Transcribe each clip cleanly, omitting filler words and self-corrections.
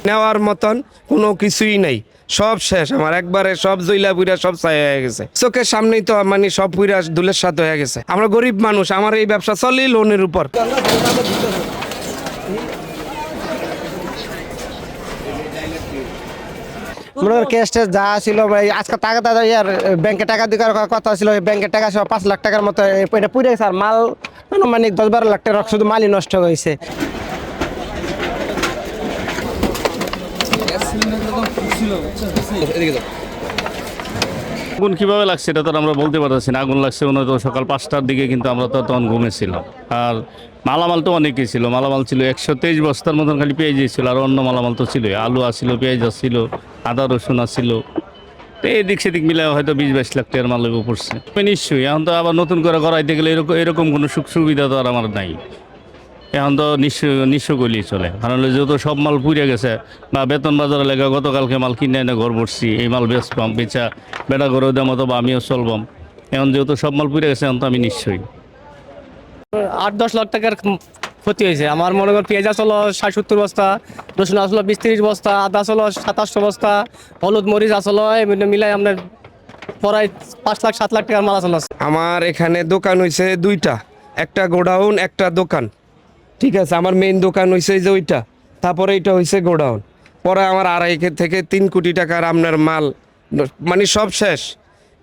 নেওয়ার মতন কোনো কিছুই নাই, সব শেষ আমার একবারে, সব জইলা পুইরা সব ছাই হয়ে গেছে চোখের সামনেই তো, মানে সব পুইরা ধুলের সাথে হয়ে গেছে। আমরা গরিব মানুষ, আমার এই ব্যবসা চলে লোনের উপর। কেসটা যা ছিল আজকে টাকা ইয়ার ব্যাংকে টাকা দেওয়ার কথা ছিল, ব্যাংকের টাকা সব 5 লাখ টাকার মতো এটা পুড়ে গেছে। আর মাল মানে 10-12 লাখ টাকা শুধু মালই নষ্ট হয়েছে। আগুন কিভাবে লাগছে এটা তো আমরা বলতে পারতেছি না। আগুন লাগছে মনে হয় তো সকাল 5টার দিকে, কিন্তু আমরা তো তখন ঘুমেছিলাম। আর মালামাল তো অনেকই ছিল, মালামাল ছিল 123 বস্তার মতন, খালি পেঁয়াজ ছিল, আর অন্য মালামাল তো ছিল, আলু আসছিল, পেঁয়াজ আসছিল, আদা রসুন আসছিল। তো এদিক সেদিক মিলে হয়তো 20-22 লাখ টাকার মালের উপর পড়ছে নিশ্চয়ই। এখন তো আবার নতুন করে করাইতে গেলে এরকম কোনো সুখ সুবিধা তো আর আমার নাই। এখন তো নিঃস্ব গলিয়ে চলে, কারণ যেহেতু সব মাল পুড়ে গেছে, বা বেতন বাজারে লেগে গতকালকে মাল কিনে এনে ঘর বসছি, এই মাল বেচবাম, বেচা বেটা করে দেওয়া মতো বা আমিও চলবাম। এখন যেহেতু সব মাল পুড়ে গেছে, এখন তো আমি নিশ্চয়ই 8-10 লাখ টাকার ক্ষতি হয়েছে। আমার মনে করেন পেঁয়াজ আসলো 60-70 বস্তা, রসুন আসলো 20-30 বস্তা, আদা আসলো 2700 বস্তা, হলুদ মরিচ আসলো মিলাই আপনার প্রায় 5 লাখ 7 লাখ টাকার মাল আসলো। আমার এখানে দোকান হয়েছে দুইটা, একটা গোডাউন একটা দোকান, ঠিক আছে। আমার মেইন দোকান হয়েছে যে ওইটা, তারপরে এটা হয়েছে গোডাউন। পরে আমার 2.5 থেকে 3 কোটি টাকার আপনার মাল, মানে সব শেষ,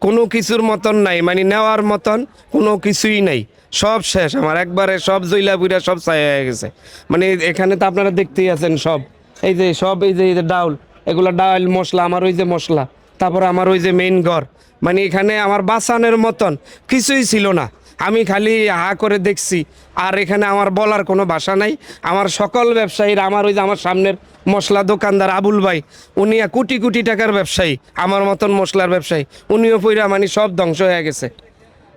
কোনো কিছুর মতন নাই, মানে নেওয়ার মতন কোনো কিছুই নাই, সব শেষ আমার একবারে, সব জইলা পুইরা সব ছাই হয়ে গেছে। মানে এখানে তো আপনারা দেখতেই আছেন সব, এই যে সব, এই যে ডাউল, এগুলো ডাল মশলা, আমার ওই যে মশলা, তারপরে আমার ওই যে মেইন ঘর, মানে এখানে আমার বাঁচানোর মতন কিছুই ছিল না। আমি খালি হা করে দেখছি, আর এখানে আমার বলার কোনো ভাষা নাই। আমার সকল ব্যবসায়ীরা, আমার ওই যে আমার সামনের মশলা দোকানদার আবুল ভাই, উনি কোটি কোটি টাকার ব্যবসায়ী, আমার মতন মশলার ব্যবসায়ী, উনিও পইরা মানে সব ধ্বংস হয়ে গেছে।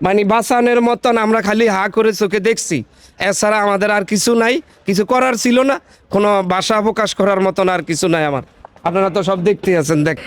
মানে বাঁচানোর মতন আমরা খালি হা করে চোখে দেখছি, এছাড়া আমাদের আর কিছু নাই, কিছু করার ছিল না, কোনো ভাষা প্রকাশ করার মতন আর কিছু নাই আমার। আপনারা তো সব দেখতেই আছেন, দেখ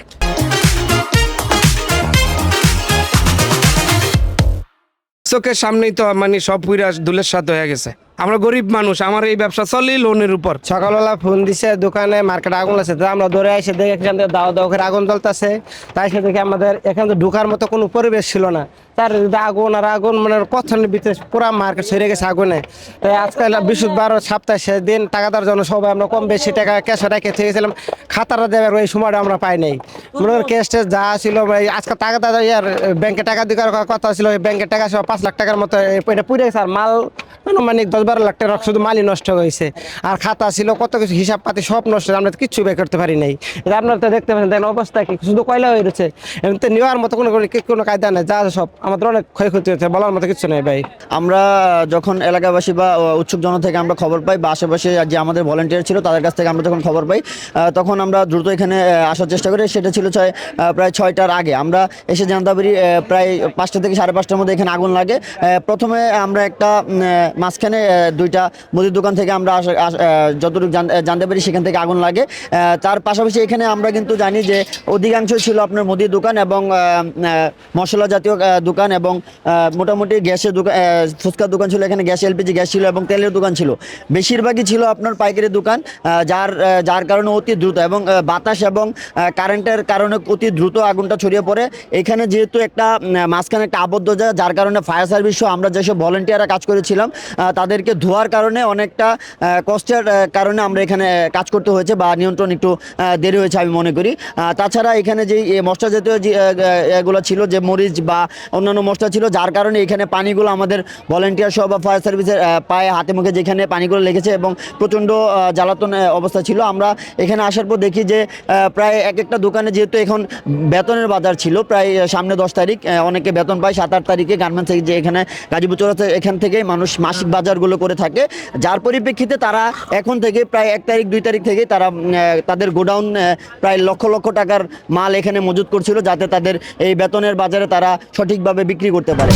চোখের সামনেই তো, মানে সব পুইরা ধুলের সাথে হয়ে গেছে। আমরা গরিব মানুষ, আমার এই ব্যবসা চলে লোনের উপর। সকালবেলা ফোন দিছে দোকানে মার্কেটে আগুন লাগছে, তো আমরা দৌড়ে এসে দেখে এখান থেকে দাও করে আগুন জ্বলতেছে। তাই সে দেখে আমাদের এখানে তো ঢুকার মতো কোনো পরিবেশ ছিল না, তার আগুন আর আগুন, মানে কথনের ভিতরে পুরা মার্কেট ছেড়ে গেছে আগুনে। তাই আজকাল বৃহস্পতিবার সপ্তাহে সেদিন টাকাদার জন্য সবাই আমরা কম বেশি টাকা ক্যাশে রেখে থেকেছিলাম, খাতাটা দেওয়ার ওই সময়টা আমরা পাই নাই। মনে করেন ক্যাশ যা ছিল আজকে টাকাদার ইয়ার ব্যাংকে টাকা দেওয়ার কথা ছিল, ব্যাংকের টাকা সব 5 লাখ টাকার মতো এটা পুড়ে গেছে। আর মাল মানে 10-12 লাখ টাকা শুধু মালই নষ্ট হয়েছে। আর খাতা ছিল কত কিছু, হিসাব পাতি সব নষ্ট, আমরা কিচ্ছু বের করতে পারি নাই। আপনারা তো দেখতে পাচ্ছেন, দেখেন অবস্থা কি, শুধু কয়লা হয়ে রয়েছে, এমনিতে নেওয়ার মতো কোনো কায়দা নেই। যা সব আমাদের অনেক ক্ষয়ক্ষতি হচ্ছে, বলার মতো কিছু নেই ভাই। আমরা যখন এলাকাবাসী বা উৎসুক জন থেকে আমরা খবর পাই, বা আশেপাশে যে আমাদের ভলেন্টিয়ার ছিল তাদের কাছ থেকে আমরা যখন খবর পাই, তখন আমরা দ্রুত এখানে আসার চেষ্টা করি। সেটা ছিল প্রায় 6টার আগে। আমরা এসে জানতে পারি প্রায় 5টা থেকে 5:30টার মধ্যে এখানে আগুন লাগে। প্রথমে আমরা একটা মাঝখানে 2টা মুদির দোকান থেকে আমরা যতটুকু জানতে পারি সেখান থেকে আগুন লাগে। তার পাশাপাশি এখানে আমরা কিন্তু জানি যে অধিকাংশ ছিল আপনার মুদির দোকান এবং মশলা জাতীয় দোকান, এবং মোটামুটি গ্যাসের দোকান, ফুচকার দোকান ছিল, এখানে গ্যাস এলপিজি গ্যাস ছিল, এবং তেলের দোকান ছিল। বেশিরভাগই ছিল আপনার পাইকারি দোকান, যার কারণে অতি দ্রুত এবং বাতাস এবং কারেন্টের কারণে অতি দ্রুত আগুনটা ছড়িয়ে পড়ে। এখানে যেহেতু একটা মাঝখানে একটা আবদ্ধ যায়, যার কারণে ফায়ার সার্ভিস সহ আমরা যেসব ভলেন্টিয়াররা কাজ করেছিলাম তাদেরকে ধোয়ার কারণে অনেকটা কষ্টের কারণে আমরা এখানে কাজ করতে হয়েছে, বা নিয়ন্ত্রণ একটু দেরি হয়েছে আমি মনে করি। তাছাড়া এখানে যেই মশলা জাতীয় এগুলো ছিল, যে মরিচ বা অন্যান্য মশলা ছিল, যার কারণে এখানে পানিগুলো আমাদের ভলেন্টিয়ার সহ বা ফায়ার সার্ভিসের পায়ে হাতে মুখে যেখানে পানিগুলো লেগেছে, এবং প্রচণ্ড জ্বালাতন অবস্থা ছিল। আমরা এখানে আসার পর দেখি যে প্রায় একটা দোকানে, যেহেতু এখন বেতনের বাজার ছিল, প্রায় সামনে 10 তারিখ অনেকে বেতন পায়, 7-8 তারিখে গার্মেন্টস থেকে, যে এখানে গাজীপুর চৌরাস্তা এখান থেকেই মানুষ মাসিক বাজারগুলো করে থাকে, যার পরিপ্রেক্ষিতে তারা এখন থেকে প্রায় 1 তারিখ 2 তারিখ থেকেই তারা তাদের গোডাউন প্রায় লক্ষ লক্ষ টাকার মাল এখানে মজুত করছিল, যাতে তাদের এই বেতনের বাজারে তারা সঠিকভাবে বিক্রি করতে পারে।